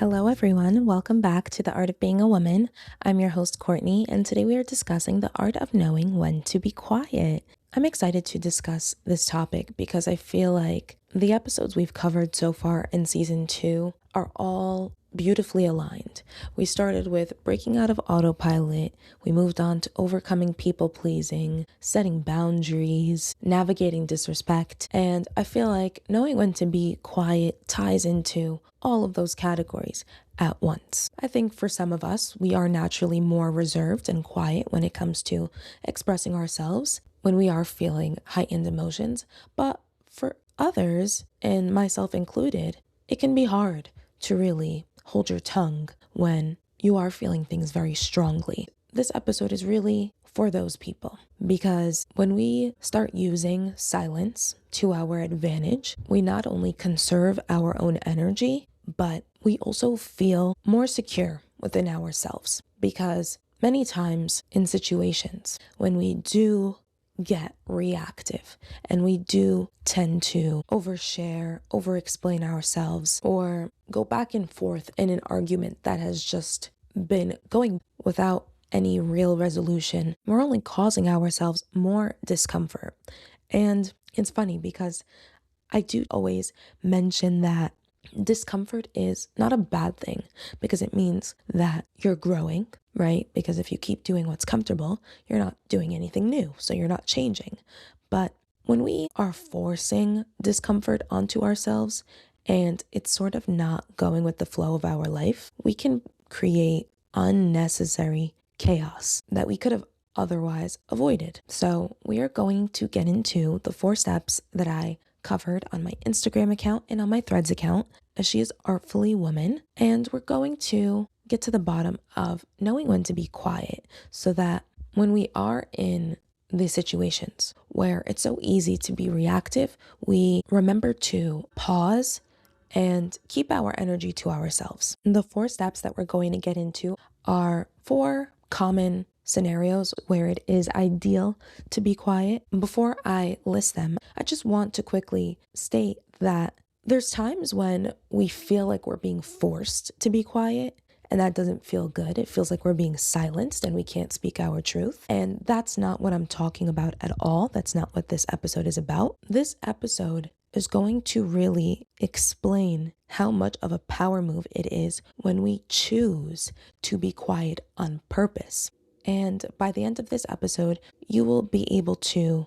Hello, everyone. Welcome back to The Art of Being a Woman. I'm your host, Courtney, and today we are discussing the art of knowing when to be quiet. I'm excited to discuss this topic because I feel like the episodes we've covered so far in season 2 are all beautifully aligned. We started with breaking out of autopilot, we moved on to overcoming people pleasing, setting boundaries, navigating disrespect, and I feel like knowing when to be quiet ties into all of those categories at once. I think for some of us, we are naturally more reserved and quiet when it comes to expressing ourselves when we are feeling heightened emotions, but for others, and myself included, it can be hard to really hold your tongue when you are feeling things very strongly. This episode is really for those people because when we start using silence to our advantage, we not only conserve our own energy, but we also feel more secure within ourselves because many times in situations when we do get reactive and we do tend to overshare, over-explain ourselves, or go back and forth in an argument that has just been going without any real resolution, we're only causing ourselves more discomfort. And it's funny because I do always mention that discomfort is not a bad thing because it means that you're growing, right? Because if you keep doing what's comfortable, you're not doing anything new, so you're not changing. But when we are forcing discomfort onto ourselves and it's sort of not going with the flow of our life, we can create unnecessary chaos that we could have otherwise avoided. So we are going to get into the 4 steps that I covered on my Instagram account and on my Threads account, as she is Artfully Woman. And we're going to get to the bottom of knowing when to be quiet so that when we are in these situations where it's so easy to be reactive, we remember to pause and keep our energy to ourselves. The 4 steps that we're going to get into are 4 common scenarios where it is ideal to be quiet. Before I list them, I just want to quickly state that there's times when we feel like we're being forced to be quiet, and that doesn't feel good. It feels like we're being silenced and we can't speak our truth. And that's not what I'm talking about at all. That's not what this episode is about. This episode is going to really explain how much of a power move it is when we choose to be quiet on purpose. And by the end of this episode, you will be able to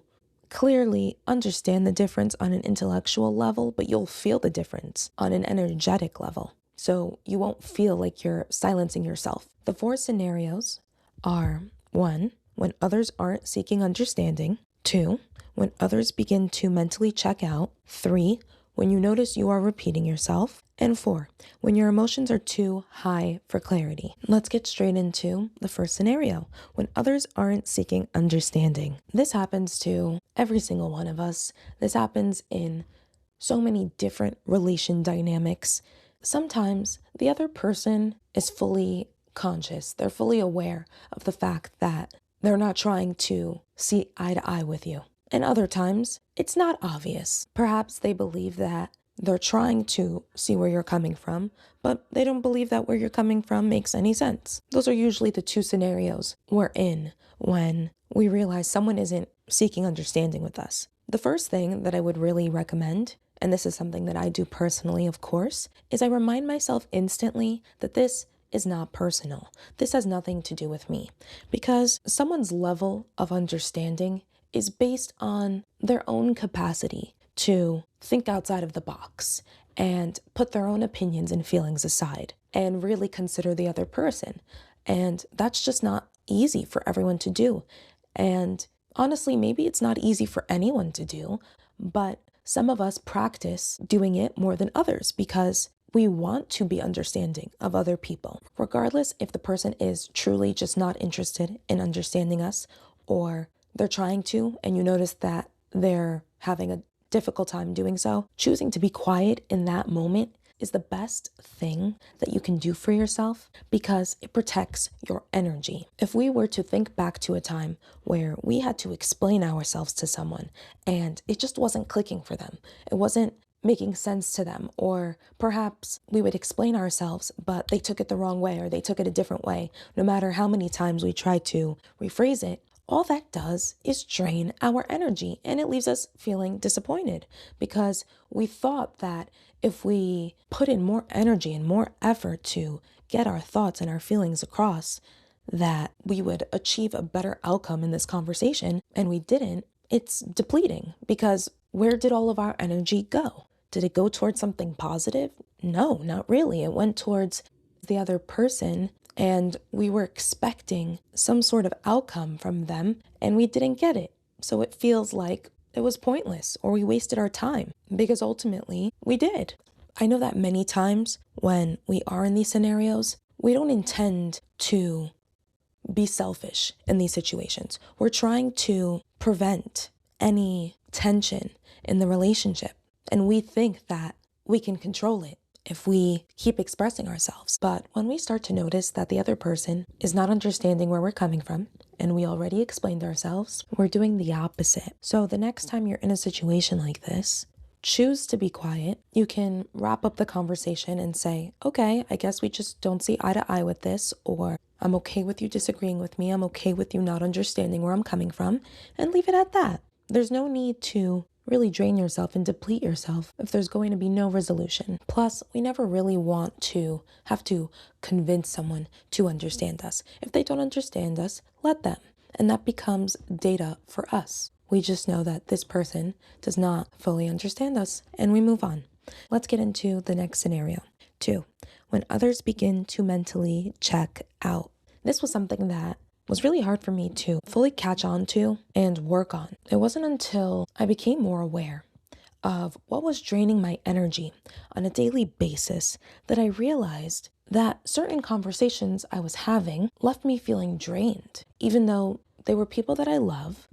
clearly understand the difference on an intellectual level, but you'll feel the difference on an energetic level. So you won't feel like you're silencing yourself. The 4 scenarios are 1, when others aren't seeking understanding. 2, when others begin to mentally check out. 3, when you notice you are repeating yourself. And 4, when your emotions are too high for clarity. Let's get straight into the first scenario, when others aren't seeking understanding. This happens to every single one of us. This happens in so many different relation dynamics. Sometimes the other person is fully conscious. They're fully aware of the fact that they're not trying to see eye to eye with you. And other times, it's not obvious. Perhaps they believe that they're trying to see where you're coming from, but they don't believe that where you're coming from makes any sense. Those are usually the 2 scenarios we're in when we realize someone isn't seeking understanding with us. The first thing that I would really recommend, and this is something that I do personally, of course, is I remind myself instantly that this is not personal. This has nothing to do with me, because someone's level of understanding is based on their own capacity to think outside of the box and put their own opinions and feelings aside and really consider the other person. And that's just not easy for everyone to do. And honestly, maybe it's not easy for anyone to do, but some of us practice doing it more than others because we want to be understanding of other people, regardless if the person is truly just not interested in understanding us or they're trying to, and you notice that they're having a difficult time doing so. Choosing to be quiet in that moment is the best thing that you can do for yourself because it protects your energy. If we were to think back to a time where we had to explain ourselves to someone and it just wasn't clicking for them, it wasn't making sense to them, or perhaps we would explain ourselves, but they took it the wrong way or they took it a different way. No matter how many times we try to rephrase it, all that does is drain our energy, and it leaves us feeling disappointed because we thought that if we put in more energy and more effort to get our thoughts and our feelings across, that we would achieve a better outcome in this conversation, and we didn't. It's depleting because where did all of our energy go? Did it go towards something positive? No, not really. It went towards the other person, and we were expecting some sort of outcome from them, and we didn't get it. So it feels like it was pointless or we wasted our time, because ultimately we did. I know that many times when we are in these scenarios, we don't intend to be selfish in these situations. We're trying to prevent any tension in the relationship, and we think that we can control it if we keep expressing ourselves. But when we start to notice that the other person is not understanding where we're coming from, and we already explained ourselves, we're doing the opposite. So the next time you're in a situation like this, choose to be quiet. You can wrap up the conversation and say, okay, I guess we just don't see eye to eye with this, or I'm okay with you disagreeing with me. I'm okay with you not understanding where I'm coming from, and leave it at that. There's no need to really drain yourself and deplete yourself if there's going to be no resolution. Plus, we never really want to have to convince someone to understand us. If they don't understand us, let them. And that becomes data for us. We just know that this person does not fully understand us, and we move on. Let's get into the next scenario. 2, when others begin to mentally check out. This was something that was really hard for me to fully catch on to and work on. It wasn't until I became more aware of what was draining my energy on a daily basis that I realized that certain conversations I was having left me feeling drained, even though they were people that I love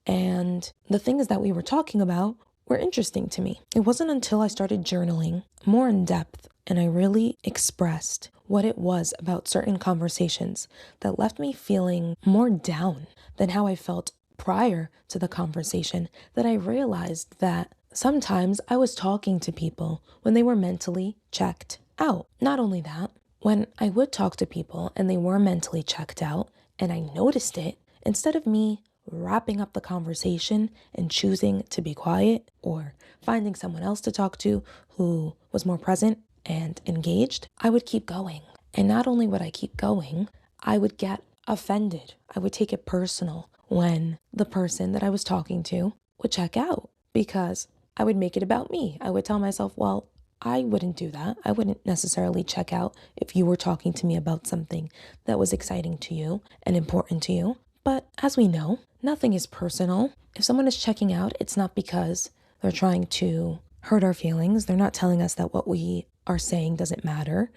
and the things that we were talking about were interesting to me. It wasn't until I started journaling more in depth and I really expressed what it was about certain conversations that left me feeling more down than how I felt prior to the conversation, that I realized that sometimes I was talking to people when they were mentally checked out. Not only that, when I would talk to people and they were mentally checked out and I noticed it, instead of me wrapping up the conversation and choosing to be quiet or finding someone else to talk to who was more present and engaged, I would keep going. And not only would I keep going, I would get offended. I would take it personal when the person that I was talking to would check out, because I would make it about me. I would tell myself, well, I wouldn't do that. I wouldn't necessarily check out if you were talking to me about something that was exciting to you and important to you. But as we know, nothing is personal. If someone is checking out, it's not because they're trying to hurt our feelings. They're not telling us that what we are saying doesn't matter.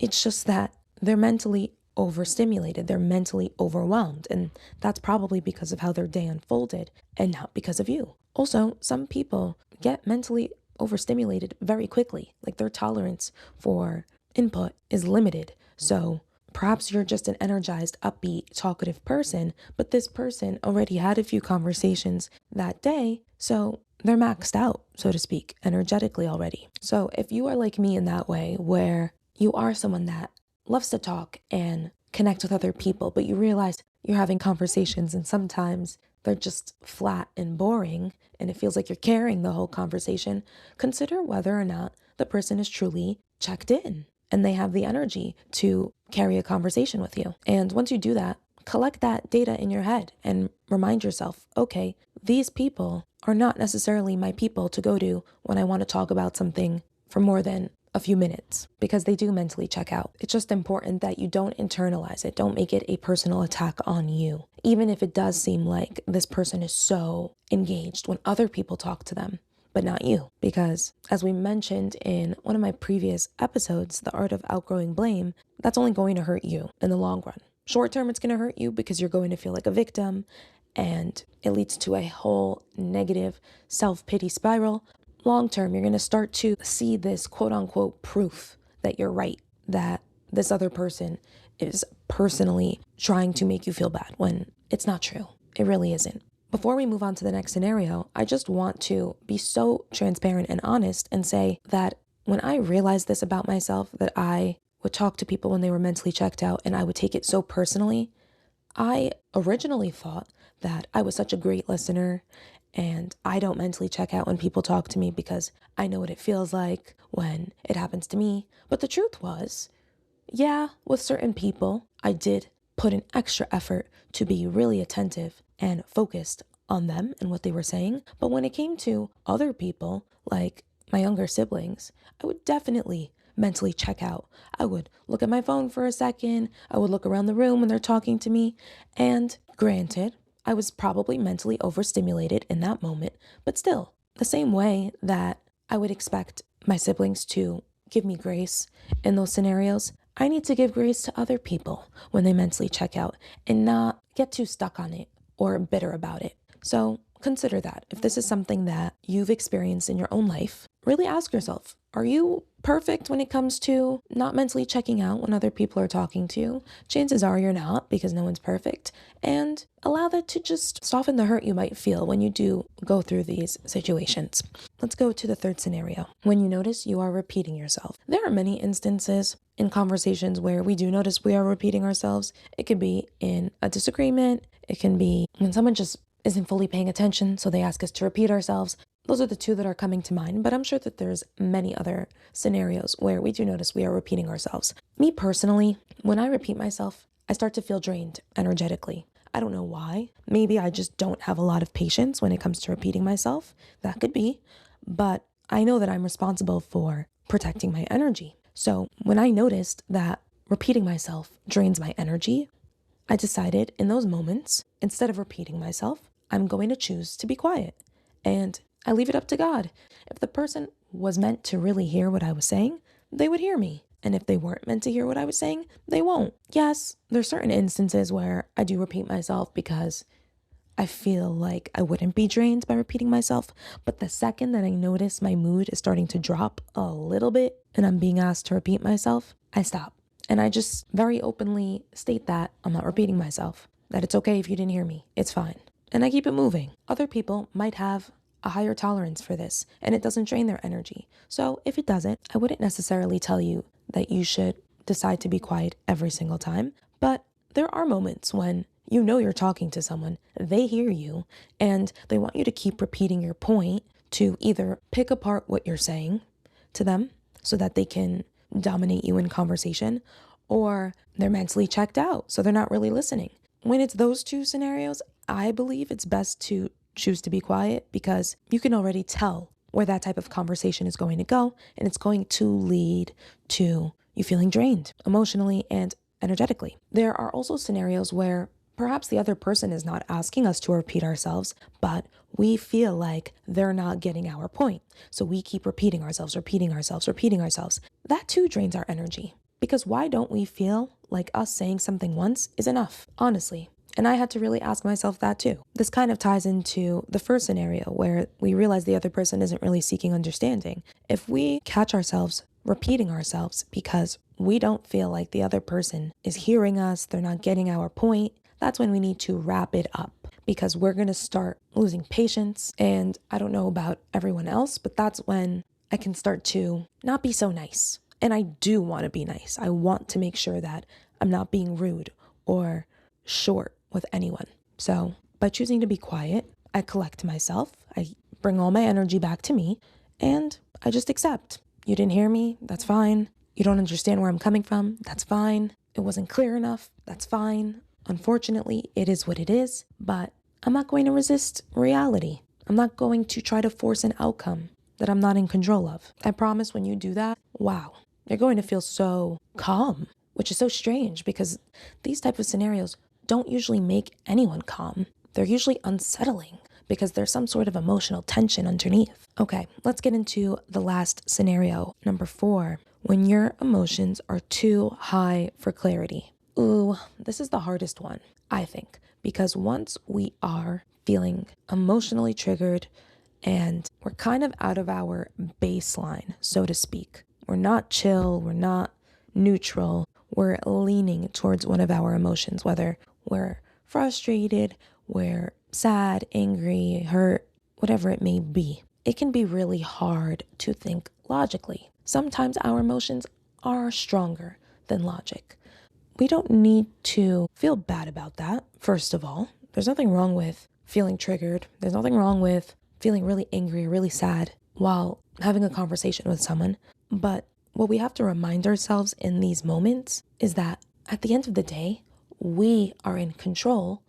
It's just that they're mentally overstimulated. They're mentally overwhelmed. And that's probably because of how their day unfolded and not because of you. Also, some people get mentally overstimulated very quickly. Like their tolerance for input is limited. So perhaps you're just an energized, upbeat, talkative person, but this person already had a few conversations that day, so they're maxed out, so to speak, energetically already. So if you are like me in that way, where you are someone that loves to talk and connect with other people, but you realize you're having conversations and sometimes they're just flat and boring, and it feels like you're carrying the whole conversation, consider whether or not the person is truly checked in and they have the energy to carry a conversation with you. And once you do that, collect that data in your head and remind yourself, okay, these people are not necessarily my people to go to when I want to talk about something for more than a few minutes, because they do mentally check out. It's just important that you don't internalize it. Don't make it a personal attack on you, even if it does seem like this person is so engaged when other people talk to them, but not you. Because as we mentioned in one of my previous episodes, The Art of Outgrowing Blame, that's only going to hurt you in the long run. Short term, it's going to hurt you because you're going to feel like a victim and it leads to a whole negative self-pity spiral. Long term, you're going to start to see this quote unquote proof that you're right, that this other person is personally trying to make you feel bad when it's not true. It really isn't. Before we move on to the next scenario, I just want to be so transparent and honest and say that when I realized this about myself, that I would talk to people when they were mentally checked out and I would take it so personally, I originally thought that I was such a great listener and I don't mentally check out when people talk to me because I know what it feels like when it happens to me. But the truth was, yeah, with certain people, I did put an extra effort to be really attentive and focused on them and what they were saying. But when it came to other people, like my younger siblings, I would definitely mentally check out. I would look at my phone for a second. I would look around the room when they're talking to me. And granted, I was probably mentally overstimulated in that moment, but still, the same way that I would expect my siblings to give me grace in those scenarios, I need to give grace to other people when they mentally check out and not get too stuck on it or bitter about it. So consider that. If this is something that you've experienced in your own life, really ask yourself, are you perfect when it comes to not mentally checking out when other people are talking to you? Chances are you're not, because no one's perfect. And allow that to just soften the hurt you might feel when you do go through these situations. Let's go to the third scenario. When you notice you are repeating yourself. There are many instances in conversations where we do notice we are repeating ourselves. It could be in a disagreement. It can be when someone just isn't fully paying attention, so they ask us to repeat ourselves. Those are the two that are coming to mind, but I'm sure that there's many other scenarios where we do notice we are repeating ourselves. Me personally, when I repeat myself, I start to feel drained energetically. I don't know why. Maybe I just don't have a lot of patience when it comes to repeating myself. That could be, but I know that I'm responsible for protecting my energy. So when I noticed that repeating myself drains my energy, I decided in those moments, instead of repeating myself, I'm going to choose to be quiet. And I leave it up to God. If the person was meant to really hear what I was saying, they would hear me. And if they weren't meant to hear what I was saying, they won't. Yes, there's certain instances where I do repeat myself because I feel like I wouldn't be drained by repeating myself. But the second that I notice my mood is starting to drop a little bit and I'm being asked to repeat myself, I stop. And I just very openly state that I'm not repeating myself, that it's okay if you didn't hear me. It's fine. And I keep it moving. Other people might have a higher tolerance for this and it doesn't drain their energy. So if it doesn't, I wouldn't necessarily tell you that you should decide to be quiet every single time. But there are moments when you know you're talking to someone, they hear you, and they want you to keep repeating your point to either pick apart what you're saying to them so that they can dominate you in conversation, or they're mentally checked out, so they're not really listening. When it's those two scenarios, I believe it's best to choose to be quiet because you can already tell where that type of conversation is going to go, and it's going to lead to you feeling drained emotionally and energetically. There are also scenarios where perhaps the other person is not asking us to repeat ourselves, but we feel like they're not getting our point. So we keep repeating ourselves, repeating ourselves, repeating ourselves. That too drains our energy. Because why don't we feel like us saying something once is enough, honestly? And I had to really ask myself that too. This kind of ties into the first scenario where we realize the other person isn't really seeking understanding. If we catch ourselves repeating ourselves because we don't feel like the other person is hearing us, they're not getting our point, that's when we need to wrap it up because we're going to start losing patience. And I don't know about everyone else, but that's when I can start to not be so nice. And I do want to be nice. I want to make sure that I'm not being rude or short with anyone. So by choosing to be quiet, I collect myself. I bring all my energy back to me and I just accept. You didn't hear me. That's fine. You don't understand where I'm coming from. That's fine. It wasn't clear enough. That's fine. Unfortunately, it is what it is, but I'm not going to resist reality. I'm not going to try to force an outcome that I'm not in control of. I promise when you do that, wow, you're going to feel so calm, which is so strange because these type of scenarios don't usually make anyone calm. They're usually unsettling because there's some sort of emotional tension underneath. Okay, let's get into the last scenario, number 4, when your emotions are too high for clarity. Ooh, this is the hardest one, I think, because once we are feeling emotionally triggered and we're kind of out of our baseline, so to speak, we're not chill, we're not neutral, we're leaning towards one of our emotions, whether we're frustrated, we're sad, angry, hurt, whatever it may be, it can be really hard to think logically. Sometimes our emotions are stronger than logic. We don't need to feel bad about that, first of all. There's nothing wrong with feeling triggered. There's nothing wrong with feeling really angry or really sad while having a conversation with someone. But what we have to remind ourselves in these moments is that at the end of the day, we are in control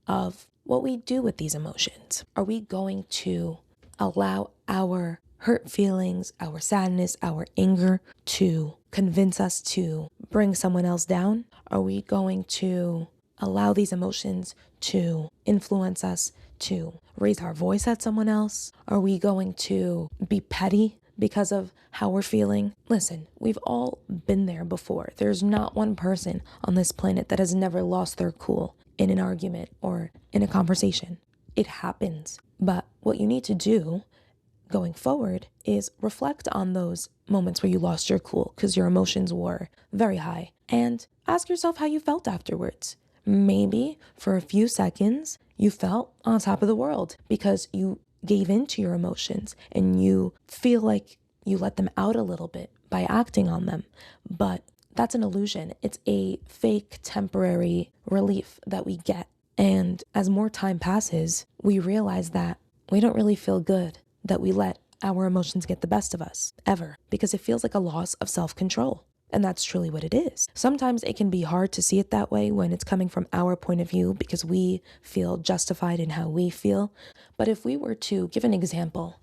of what we do with these emotions. Are we going to allow our hurt feelings, our sadness, our anger to convince us to bring someone else down? Are we going to allow these emotions to influence us to raise our voice at someone else? Are we going to be petty because of how we're feeling? Listen, we've all been there before. There's not one person on this planet that has never lost their cool in an argument or in a conversation. It happens. But what you need to do going forward is reflect on those moments where you lost your cool because your emotions were very high, and ask yourself how you felt afterwards. Maybe for a few seconds you felt on top of the world because you gave in to your emotions and you feel like you let them out a little bit by acting on them. But that's an illusion. It's a fake temporary relief that we get. And as more time passes, we realize that we don't really feel good that we let our emotions get the best of us ever, because it feels like a loss of self-control. And that's truly what it is. Sometimes it can be hard to see it that way when it's coming from our point of view because we feel justified in how we feel. But if we were to give an example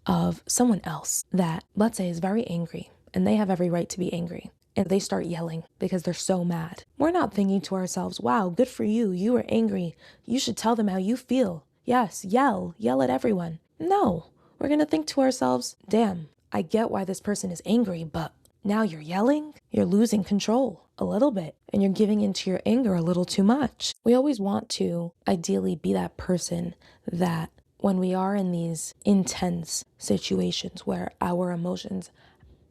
of someone else that, let's say, is very angry, and they have every right to be angry, and they start yelling because they're so mad, we're not thinking to ourselves, wow, good for you. You were angry. You should tell them how you feel. Yes, yell at everyone. No, we're going to think to ourselves, damn, I get why this person is angry, but now you're yelling, you're losing control a little bit, and you're giving into your anger a little too much. We always want to ideally be that person that when we are in these intense situations where our emotions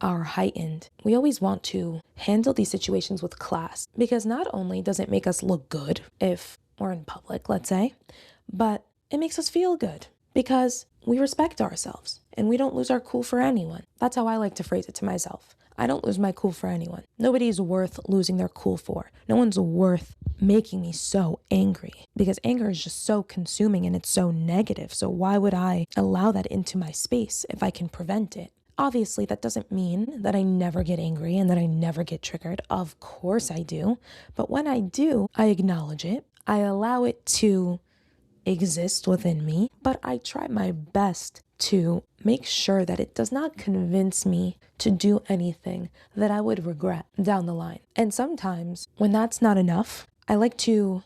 are heightened, we always want to handle these situations with class, because not only does it make us look good if we're in public, let's say, but it makes us feel good because we respect ourselves and we don't lose our cool for anyone. That's how I like to phrase it to myself. I don't lose my cool for anyone. Nobody's worth losing their cool for. No one's worth making me so angry, because anger is just so consuming and it's so negative. So why would I allow that into my space if I can prevent it? Obviously, that doesn't mean that I never get angry and that I never get triggered. Of course I do. But when I do, I acknowledge it. I allow it to exist within me, but I try my best to make sure that it does not convince me to do anything that I would regret down the line. And sometimes when that's not enough, I like to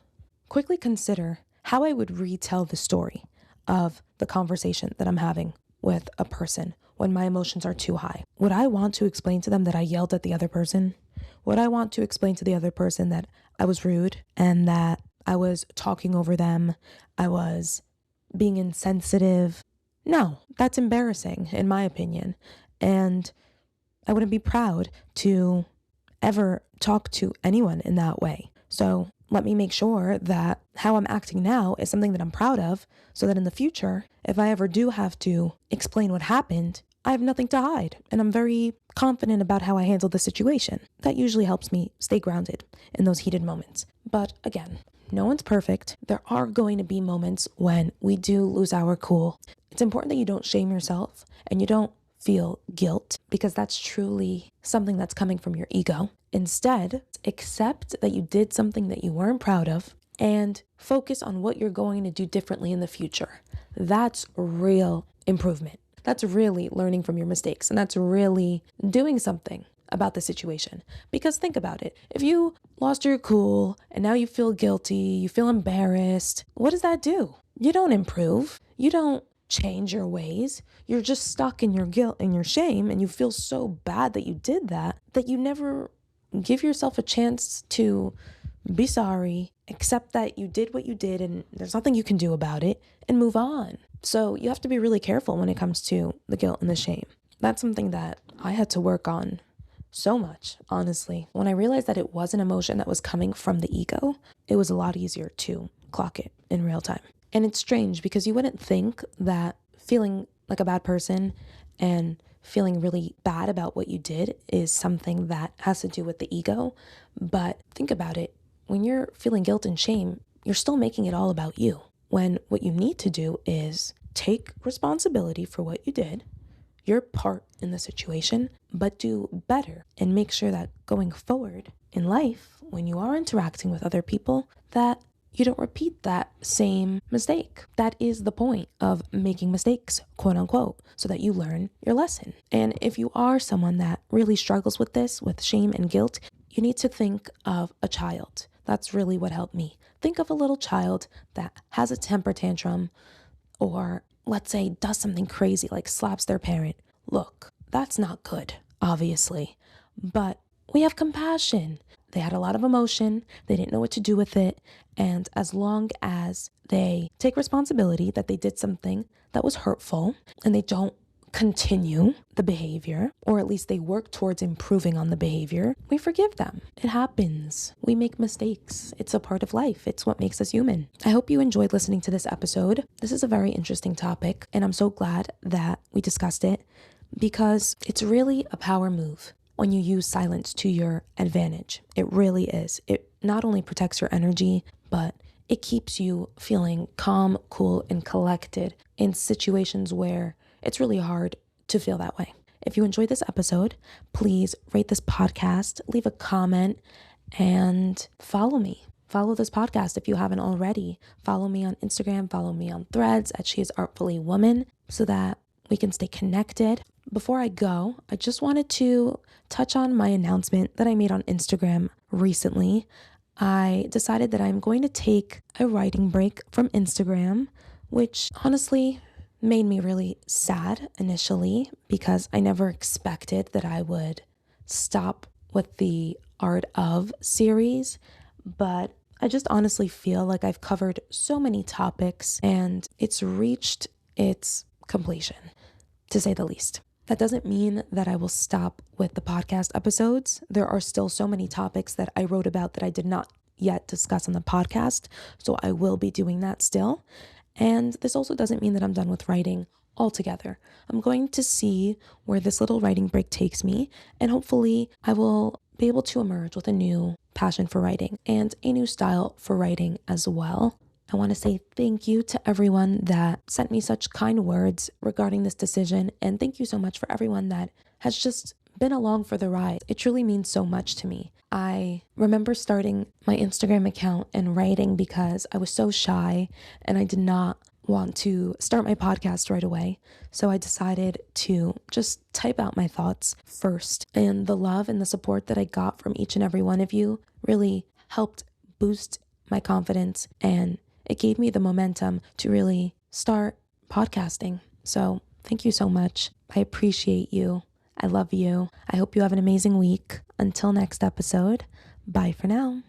quickly consider how I would retell the story of the conversation that I'm having with a person when my emotions are too high. Would I want to explain to them that I yelled at the other person? Would I want to explain to the other person that I was rude and that I was talking over them, I was being insensitive? No, that's embarrassing in my opinion. And I wouldn't be proud to ever talk to anyone in that way. So let me make sure that how I'm acting now is something that I'm proud of, so that in the future, if I ever do have to explain what happened, I have nothing to hide. And I'm very confident about how I handled the situation. That usually helps me stay grounded in those heated moments. But again, no one's perfect. There are going to be moments when we do lose our cool. It's important that you don't shame yourself and you don't feel guilt, because that's truly something that's coming from your ego. Instead, accept that you did something that you weren't proud of and focus on what you're going to do differently in the future. That's real improvement. That's really learning from your mistakes, and that's really doing something about the situation. Because think about it. If you lost your cool and now you feel guilty, you feel embarrassed, what does that do? You don't improve. You don't change your ways. You're just stuck in your guilt and your shame, and you feel so bad that you did that you never give yourself a chance to be sorry, accept that you did what you did and there's nothing you can do about it, and move on. So you have to be really careful when it comes to the guilt and the shame. That's something that I had to work on so much, honestly. When I realized that it was an emotion that was coming from the ego, it was a lot easier to clock it in real time. And it's strange because you wouldn't think that feeling like a bad person and feeling really bad about what you did is something that has to do with the ego. But think about it. When you're feeling guilt and shame, you're still making it all about you. When what you need to do is take responsibility for what you did, your part in the situation, but do better and make sure that going forward in life, when you are interacting with other people, that you don't repeat that same mistake. That is the point of making mistakes, quote unquote, so that you learn your lesson. And if you are someone that really struggles with this, with shame and guilt, you need to think of a child. That's really what helped me. Think of a little child that has a temper tantrum, or let's say does something crazy like slaps their parent. Look, that's not good, obviously, but we have compassion. They had a lot of emotion. They didn't know what to do with it. And as long as they take responsibility that they did something that was hurtful and they don't continue the behavior, or at least they work towards improving on the behavior, we forgive them. It happens. We make mistakes. It's a part of life. It's what makes us human. I hope you enjoyed listening to this episode. This is a very interesting topic, and I'm so glad that we discussed it because it's really a power move when you use silence to your advantage. It really is. It not only protects your energy, but it keeps you feeling calm, cool, and collected in situations where it's really hard to feel that way. If you enjoyed this episode, please rate this podcast, leave a comment, and follow me. Follow this podcast if you haven't already. Follow me on Instagram, follow me on Threads at She Is Artfully Woman so that we can stay connected. Before I go, I just wanted to touch on my announcement that I made on Instagram recently. I decided that I'm going to take a writing break from Instagram, which honestly made me really sad initially because I never expected that I would stop with the Art of series. But I just honestly feel like I've covered so many topics and it's reached its completion, to say the least. That doesn't mean that I will stop with the podcast episodes. There are still so many topics that I wrote about that I did not yet discuss on the podcast, so I will be doing that still. And this also doesn't mean that I'm done with writing altogether. I'm going to see where this little writing break takes me, and hopefully I will be able to emerge with a new passion for writing and a new style for writing as well. I want to say thank you to everyone that sent me such kind words regarding this decision, and thank you so much for everyone that has just been along for the ride. It truly means so much to me. I remember starting my Instagram account and writing because I was so shy and I did not want to start my podcast right away. So I decided to just type out my thoughts first. And the love and the support that I got from each and every one of you really helped boost my confidence, and it gave me the momentum to really start podcasting. So thank you so much. I appreciate you. I love you. I hope you have an amazing week. Until next episode, bye for now.